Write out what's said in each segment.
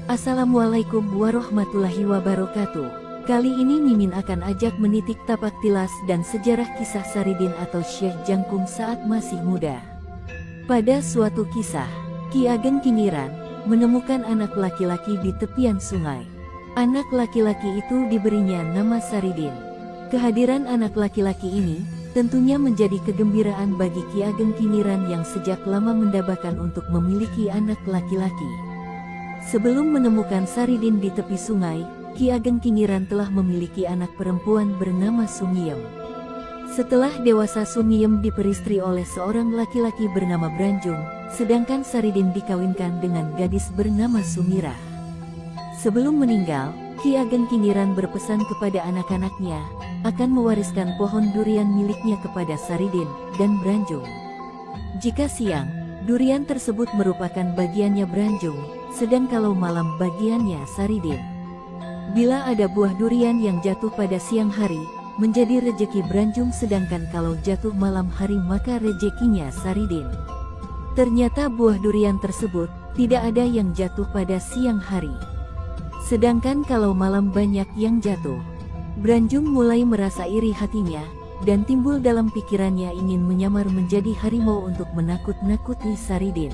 Assalamualaikum warahmatullahi wabarakatuh. Kali ini Mimin akan ajak menitik tapak tilas dan sejarah kisah Saridin atau Syekh Jangkung saat masih muda. Pada suatu kisah, Ki Ageng Kingiran menemukan anak laki-laki di tepian sungai. Anak laki-laki itu diberinya nama Saridin. Kehadiran anak laki-laki ini tentunya menjadi kegembiraan bagi Ki Ageng Kingiran yang sejak lama mendambakan untuk memiliki anak laki-laki. Sebelum menemukan Saridin di tepi sungai, Ki Ageng Kingiran telah memiliki anak perempuan bernama Sumiyem. Setelah dewasa, Sumiyem diperistri oleh seorang laki-laki bernama Branjung, sedangkan Saridin dikawinkan dengan gadis bernama Sumirah. Sebelum meninggal, Ki Ageng Kingiran berpesan kepada anak-anaknya akan mewariskan pohon durian miliknya kepada Saridin dan Branjung. Jika siang, durian tersebut merupakan bagiannya Branjung, sedang kalau malam bagiannya Saridin. Bila ada buah durian yang jatuh pada siang hari, menjadi rejeki Branjung, sedangkan kalau jatuh malam hari maka rejekinya Saridin. Ternyata buah durian tersebut tidak ada yang jatuh pada siang hari. Sedangkan kalau malam banyak yang jatuh. Branjung mulai merasa iri hatinya, dan timbul dalam pikirannya ingin menyamar menjadi harimau untuk menakut-nakuti Saridin.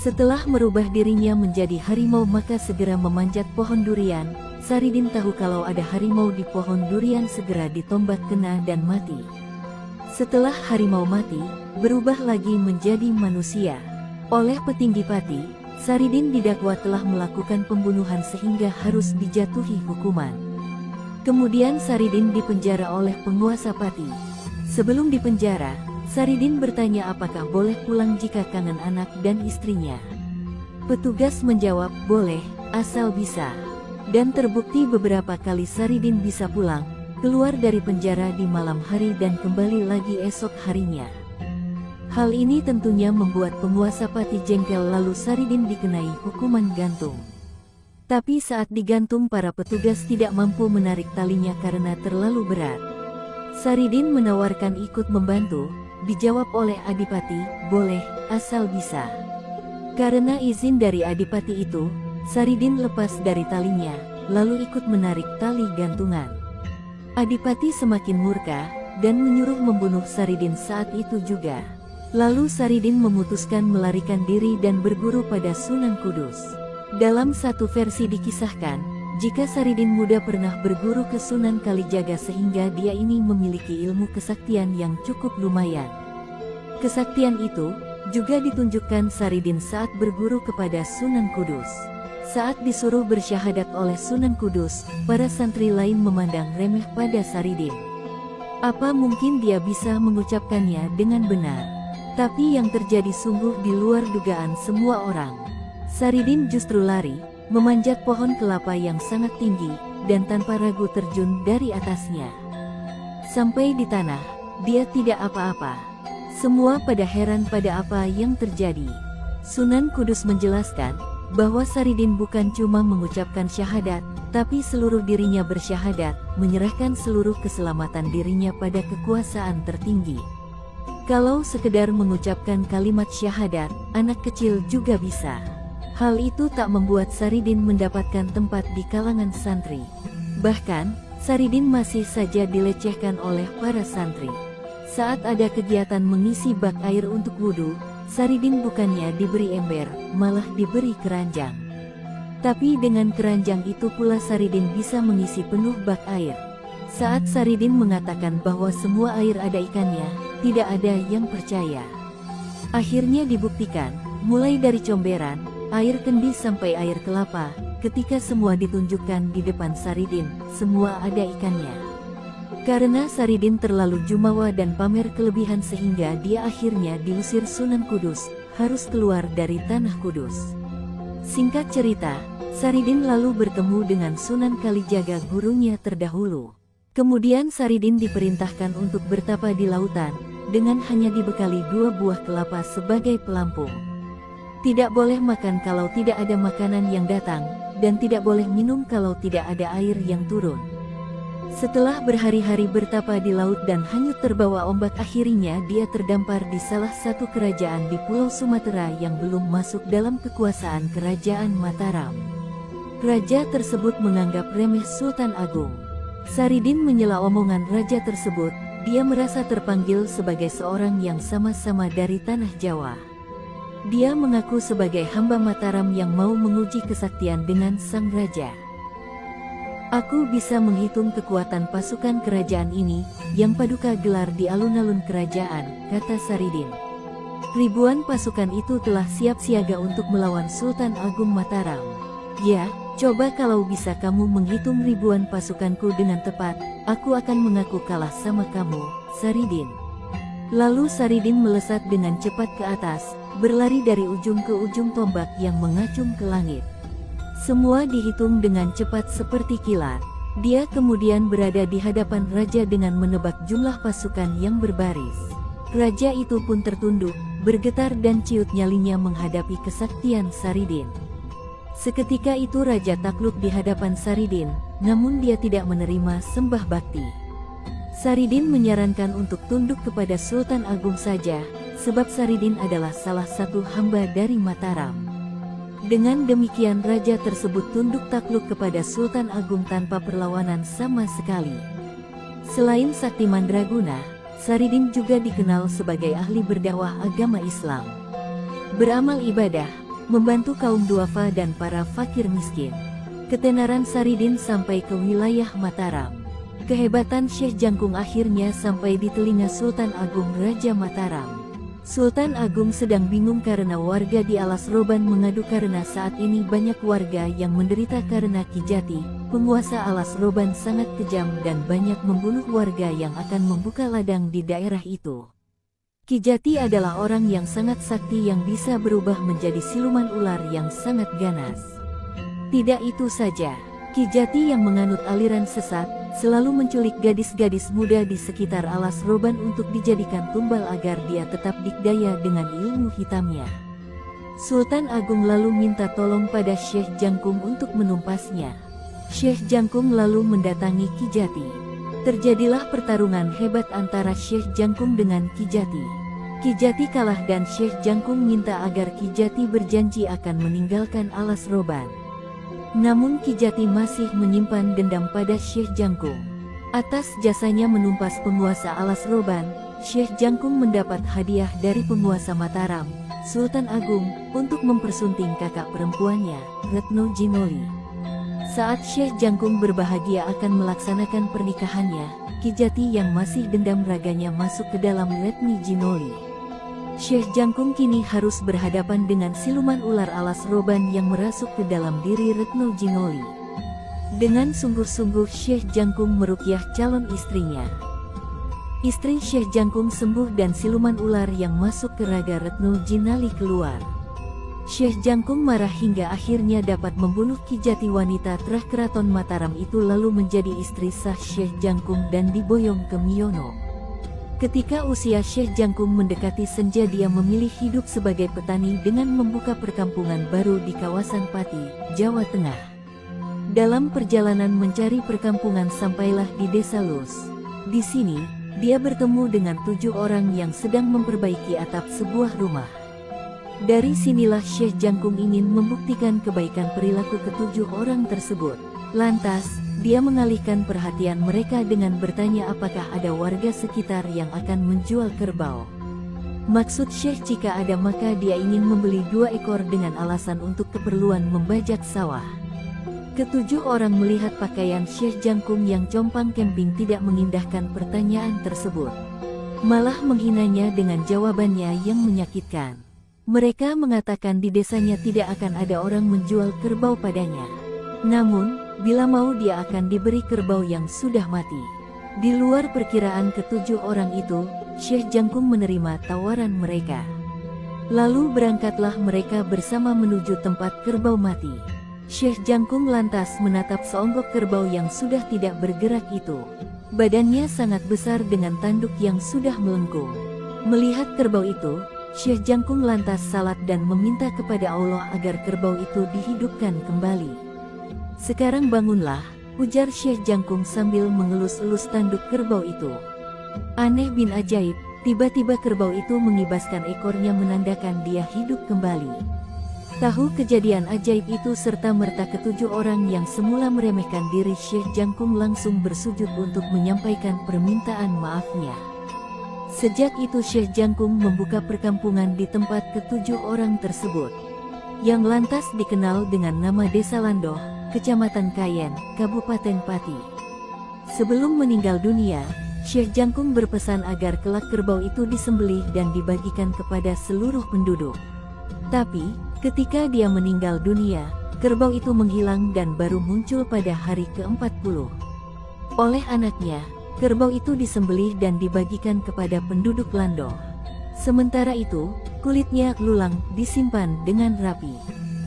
Setelah merubah dirinya menjadi harimau maka segera memanjat pohon durian. Saridin tahu kalau ada harimau di pohon durian segera ditombak kena dan mati. Setelah harimau mati, berubah lagi menjadi manusia. Oleh petinggi Pati, Saridin didakwa telah melakukan pembunuhan sehingga harus dijatuhi hukuman. Kemudian Saridin dipenjara oleh penguasa Pati. Sebelum dipenjara, Saridin bertanya apakah boleh pulang jika kangen anak dan istrinya. Petugas menjawab boleh, asal bisa. Dan terbukti beberapa kali Saridin bisa pulang, keluar dari penjara di malam hari dan kembali lagi esok harinya. Hal ini tentunya membuat penguasa Pati jengkel, lalu Saridin dikenai hukuman gantung. Tapi saat digantung para petugas tidak mampu menarik talinya karena terlalu berat. Saridin menawarkan ikut membantu. Dijawab oleh Adipati, boleh, asal bisa. Karena izin dari Adipati itu, Saridin lepas dari talinya, lalu ikut menarik tali gantungan. Adipati semakin murka, dan menyuruh membunuh Saridin saat itu juga. Lalu Saridin memutuskan melarikan diri dan berguru pada Sunan Kudus. Dalam satu versi dikisahkan, jika Saridin muda pernah berguru ke Sunan Kalijaga sehingga dia ini memiliki ilmu kesaktian yang cukup lumayan. Kesaktian itu juga ditunjukkan Saridin saat berguru kepada Sunan Kudus. Saat disuruh bersyahadat oleh Sunan Kudus, para santri lain memandang remeh pada Saridin. Apa mungkin dia bisa mengucapkannya dengan benar? Tapi yang terjadi sungguh di luar dugaan semua orang. Saridin justru lari, memanjat pohon kelapa yang sangat tinggi, dan tanpa ragu terjun dari atasnya. Sampai di tanah, dia tidak apa-apa. Semua pada heran pada apa yang terjadi. Sunan Kudus menjelaskan bahwa Saridin bukan cuma mengucapkan syahadat, tapi seluruh dirinya bersyahadat, menyerahkan seluruh keselamatan dirinya pada kekuasaan tertinggi. Kalau sekedar mengucapkan kalimat syahadat, anak kecil juga bisa. Hal itu tak membuat Saridin mendapatkan tempat di kalangan santri. Bahkan, Saridin masih saja dilecehkan oleh para santri. Saat ada kegiatan mengisi bak air untuk wudhu, Saridin bukannya diberi ember, malah diberi keranjang. Tapi dengan keranjang itu pula Saridin bisa mengisi penuh bak air. Saat Saridin mengatakan bahwa semua air ada ikannya, tidak ada yang percaya. Akhirnya dibuktikan, mulai dari comberan, air kendi sampai air kelapa, ketika semua ditunjukkan di depan Saridin, semua ada ikannya. Karena Saridin terlalu jumawa dan pamer kelebihan sehingga dia akhirnya diusir Sunan Kudus, harus keluar dari tanah Kudus. Singkat cerita, Saridin lalu bertemu dengan Sunan Kalijaga gurunya terdahulu. Kemudian Saridin diperintahkan untuk bertapa di lautan, dengan hanya dibekali 2 buah kelapa sebagai pelampung. Tidak boleh makan kalau tidak ada makanan yang datang, dan tidak boleh minum kalau tidak ada air yang turun. Setelah berhari-hari bertapa di laut dan hanyut terbawa ombak, akhirnya dia terdampar di salah satu kerajaan di Pulau Sumatera yang belum masuk dalam kekuasaan Kerajaan Mataram. Raja tersebut menganggap remeh Sultan Agung. Saridin menyela omongan raja tersebut. Dia merasa terpanggil sebagai seorang yang sama-sama dari tanah Jawa. Dia mengaku sebagai hamba Mataram yang mau menguji kesaktian dengan sang raja. Aku bisa menghitung kekuatan pasukan kerajaan ini, yang Paduka gelar di alun-alun kerajaan, kata Saridin. Ribuan pasukan itu telah siap siaga untuk melawan Sultan Agung Mataram. Ya, coba kalau bisa kamu menghitung ribuan pasukanku dengan tepat, aku akan mengaku kalah sama kamu, Saridin. Lalu Saridin melesat dengan cepat ke atas, berlari dari ujung ke ujung tombak yang mengacung ke langit. Semua dihitung dengan cepat seperti kilat. Dia kemudian berada di hadapan raja dengan menebak jumlah pasukan yang berbaris. Raja itu pun tertunduk, bergetar dan ciut nyalinya menghadapi kesaktian Saridin. Seketika itu raja takluk di hadapan Saridin, namun dia tidak menerima sembah bakti. Saridin menyarankan untuk tunduk kepada Sultan Agung saja, sebab Saridin adalah salah satu hamba dari Mataram. Dengan demikian raja tersebut tunduk takluk kepada Sultan Agung tanpa perlawanan sama sekali. Selain sakti mandraguna, Saridin juga dikenal sebagai ahli berdakwah agama Islam. Beramal ibadah, membantu kaum duafa dan para fakir miskin. Ketenaran Saridin sampai ke wilayah Mataram. Kehebatan Syekh Jangkung akhirnya sampai di telinga Sultan Agung Raja Mataram. Sultan Agung sedang bingung karena warga di Alas Roban mengadu karena saat ini banyak warga yang menderita karena Ki Jati, penguasa Alas Roban sangat kejam dan banyak membunuh warga yang akan membuka ladang di daerah itu. Ki Jati adalah orang yang sangat sakti yang bisa berubah menjadi siluman ular yang sangat ganas. Tidak itu saja, Ki Jati yang menganut aliran sesat, selalu menculik gadis-gadis muda di sekitar Alas Roban untuk dijadikan tumbal agar dia tetap dikdaya dengan ilmu hitamnya. Sultan Agung lalu minta tolong pada Syekh Jangkung untuk menumpasnya. Syekh Jangkung lalu mendatangi Ki Jati. Terjadilah pertarungan hebat antara Syekh Jangkung dengan Ki Jati. Ki Jati kalah dan Syekh Jangkung minta agar Ki Jati berjanji akan meninggalkan Alas Roban. Namun Ki Jati masih menyimpan dendam pada Syekh Jangkung. Atas jasanya menumpas penguasa Alas Roban, Syekh Jangkung mendapat hadiah dari penguasa Mataram, Sultan Agung, untuk mempersunting kakak perempuannya, Retno Jinoli. Saat Syekh Jangkung berbahagia akan melaksanakan pernikahannya, Ki Jati yang masih dendam raganya masuk ke dalam Retno Jinoli. Syekh Jangkung kini harus berhadapan dengan siluman ular Alas Roban yang merasuk ke dalam diri Retno Jinoli. Dengan sungguh-sungguh Syekh Jangkung meruqyah calon istrinya. Istri Syekh Jangkung sembuh dan siluman ular yang masuk ke raga Retno Jinoli keluar. Syekh Jangkung marah hingga akhirnya dapat membunuh Ki Jati. Wanita terah keraton Mataram itu lalu menjadi istri sah Syekh Jangkung dan diboyong ke Miono. Ketika usia Syekh Jangkung mendekati senja, dia memilih hidup sebagai petani dengan membuka perkampungan baru di kawasan Pati, Jawa Tengah. Dalam perjalanan mencari perkampungan sampailah di Desa Lus. Di sini, dia bertemu dengan 7 orang yang sedang memperbaiki atap sebuah rumah. Dari sinilah Syekh Jangkung ingin membuktikan kebaikan perilaku ke-7 orang tersebut. Lantas, dia mengalihkan perhatian mereka dengan bertanya apakah ada warga sekitar yang akan menjual kerbau. Maksud Syekh jika ada maka dia ingin membeli 2 ekor dengan alasan untuk keperluan membajak sawah. Ke-7 orang melihat pakaian Syekh Jangkung yang compang camping tidak mengindahkan pertanyaan tersebut. Malah menghinanya dengan jawabannya yang menyakitkan. Mereka mengatakan di desanya tidak akan ada orang menjual kerbau padanya. Namun, bila mau dia akan diberi kerbau yang sudah mati. Di luar perkiraan ke-7 orang itu, Syekh Jangkung menerima tawaran mereka. Lalu berangkatlah mereka bersama menuju tempat kerbau mati. Syekh Jangkung lantas menatap seonggok kerbau yang sudah tidak bergerak itu. Badannya sangat besar dengan tanduk yang sudah melengkung. Melihat kerbau itu, Syekh Jangkung lantas salat dan meminta kepada Allah agar kerbau itu dihidupkan kembali. "Sekarang bangunlah," ujar Syekh Jangkung sambil mengelus-elus tanduk kerbau itu. Aneh bin ajaib, tiba-tiba kerbau itu mengibaskan ekornya menandakan dia hidup kembali. Tahu kejadian ajaib itu serta merta ketujuh orang yang semula meremehkan diri Syekh Jangkung langsung bersujud untuk menyampaikan permintaan maafnya. Sejak itu Syekh Jangkung membuka perkampungan di tempat ketujuh orang tersebut, yang lantas dikenal dengan nama Desa Landoh, Kecamatan Kayen, Kabupaten Pati. Sebelum meninggal dunia, Syekh Jangkung berpesan agar kelak kerbau itu disembelih dan dibagikan kepada seluruh penduduk. Tapi, ketika dia meninggal dunia, kerbau itu menghilang dan baru muncul pada hari ke-40. Oleh anaknya, kerbau itu disembelih dan dibagikan kepada penduduk Landoh. Sementara itu, kulitnya lulang disimpan dengan rapi.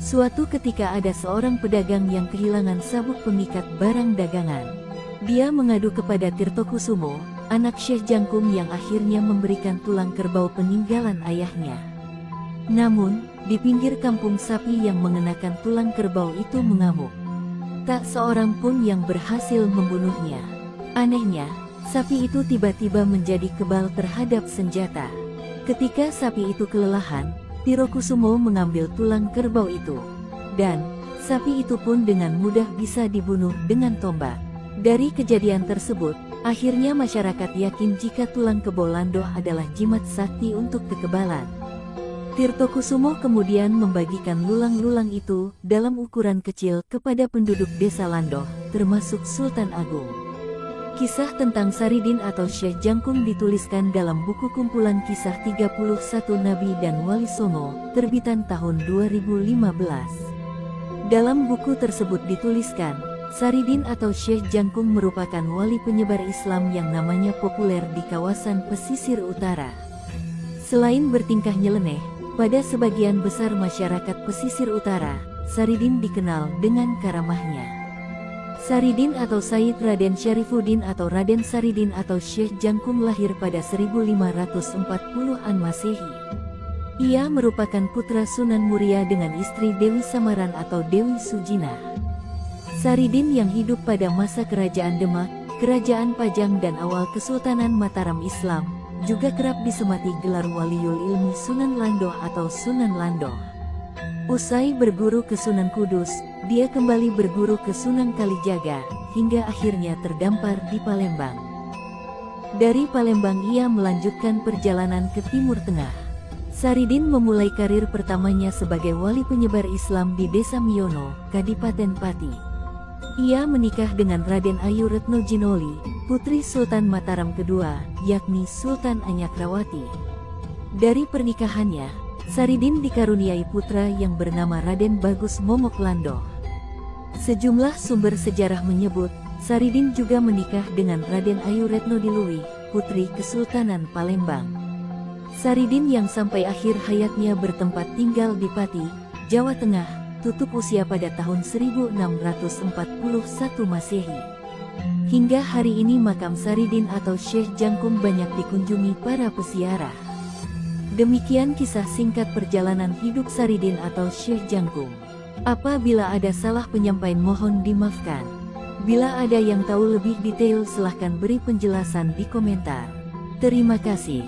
Suatu ketika ada seorang pedagang yang kehilangan sabuk pengikat barang dagangan. Dia mengadu kepada Tirtokusumo, anak Syekh Jangkung yang akhirnya memberikan tulang kerbau peninggalan ayahnya. Namun, di pinggir kampung sapi yang mengenakan tulang kerbau itu mengamuk. Tak seorang pun yang berhasil membunuhnya. Anehnya, sapi itu tiba-tiba menjadi kebal terhadap senjata. Ketika sapi itu kelelahan, Tirtokusumo mengambil tulang kerbau itu. Dan, sapi itu pun dengan mudah bisa dibunuh dengan tombak. Dari kejadian tersebut, akhirnya masyarakat yakin jika tulang kerbau Landoh adalah jimat sakti untuk kekebalan. Tirtokusumo kemudian membagikan lulang-lulang itu dalam ukuran kecil kepada penduduk desa Landoh, termasuk Sultan Agung. Kisah tentang Saridin atau Syekh Jangkung dituliskan dalam buku kumpulan kisah 31 Nabi dan Wali Songo, terbitan tahun 2015. Dalam buku tersebut dituliskan, Saridin atau Syekh Jangkung merupakan wali penyebar Islam yang namanya populer di kawasan pesisir utara. Selain bertingkah nyeleneh, pada sebagian besar masyarakat pesisir utara, Saridin dikenal dengan karamahnya. Saridin atau Sayyid Raden Syarifuddin atau Raden Saridin atau Syekh Jangkung lahir pada 1540-an Masehi. Ia merupakan putra Sunan Muria dengan istri Dewi Samaran atau Dewi Sujina. Saridin yang hidup pada masa Kerajaan Demak, Kerajaan Pajang dan awal Kesultanan Mataram Islam, juga kerap disemati gelar Waliul Ilmi Sunan Landoh atau Sunan Landoh. Usai berguru ke Sunan Kudus, dia kembali berguru ke Sunan Kalijaga, hingga akhirnya terdampar di Palembang. Dari Palembang ia melanjutkan perjalanan ke Timur Tengah. Saridin memulai karir pertamanya sebagai wali penyebar Islam di Desa Miono, Kadipaten Pati. Ia menikah dengan Raden Ayu Retno Jinoli, putri Sultan Mataram kedua, yakni Sultan Anyakrawati. Dari pernikahannya, Saridin dikaruniai putra yang bernama Raden Bagus Momok Landoh. Sejumlah sumber sejarah menyebut, Saridin juga menikah dengan Raden Ayu Retno Diluwi, putri Kesultanan Palembang. Saridin yang sampai akhir hayatnya bertempat tinggal di Pati, Jawa Tengah, tutup usia pada tahun 1641 Masehi. Hingga hari ini makam Saridin atau Syekh Jangkung banyak dikunjungi para peziarah. Demikian kisah singkat perjalanan hidup Saridin atau Syekh Jangkung. Apabila ada salah penyampaian mohon dimaafkan. Bila ada yang tahu lebih detail silahkan beri penjelasan di komentar. Terima kasih.